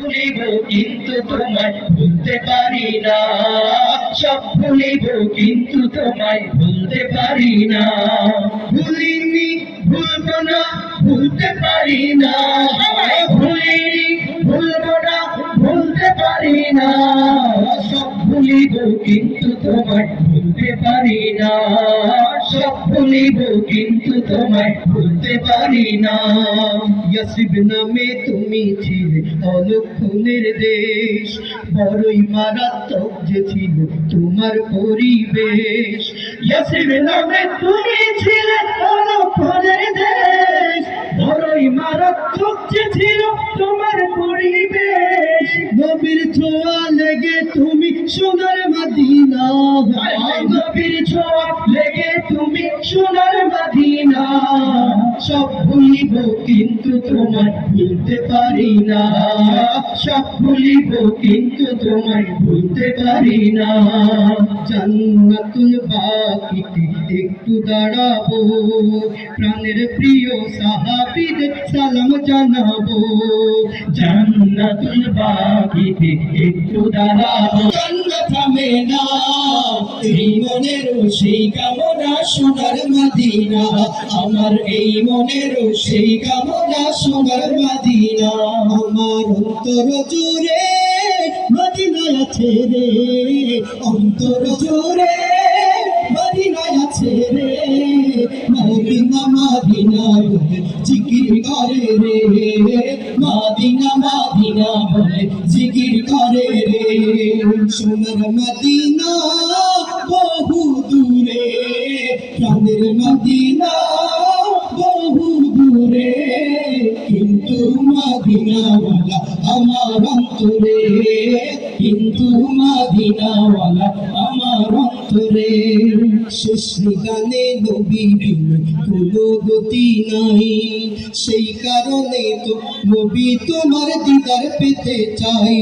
ভুলিব কিন্তু তোমায় ভুলতে পারি না, সব ভুলিব কিন্তু তোমায় ভুলতে পারি না। ভুলিনি ভুলবো না ভুলতে পারি না, ভুলিনি ভুলবো না ভুলতে পারি না। সব ভুলিব কিন্তু তোমায় ভুলতে পারি না, সব ভুলিব কিন্তু তোমায় ভুলতে পারি না। ইয়াসরিব নামে তুমি ছিলে অলক্ষণের দেশ, বড়ই মারাত্মক যে ছিল তোমার পরিবেশ। ইয়াসরিব নামে তুমি ছিলে অলক্ষণের দেশ, বড়ই মারাত্মক যে ছিল তোমার পরিবেশ। নবীর ছোঁয়া লেগে তুমি সোনার মদিনা, নবীর ছোঁয়া লেগে তুমি সোনার মদিনা। সব ভুলিব কিন্তু তোমায় ভুলতে পারি না, সব ভুলিব কিন্তু তোমায় ভুলতে পারি না। জান্নাতুল বাকিতে একটু দাঁড়াবো, প্রাণের প্রিয় সাহাবীদের সালাম জানাবো। জান্নাতুল বাকিতে একটু দাঁড়াবো, জান্নাত থামে না এই মনের সেই কামনা সোনার মদিনা, আমার এই মনের সেই কামনা সোনার মদিনা। আমার অন্তর জুড়ে মদিনায় আছে রে, অন্তর জুড়ে মদিনায় আছে রে। মদিনা মদিনা বলে জিকির করে রে, মদিনা মদিনা বলে জিকির করে রে। সোনার মদিনা বহু দূরে, প্রাণের মদিনা বহু দূরে, কিন্তু মদিনাওয়ালা আমার অন্তরে, কিন্তু মদিনাওয়ালা আমার অন্তরে। শেষ গানে নবী বিন কোনো গতি নাই, সেই কারণে তো নবী তোমার দিদার পেতে চাই।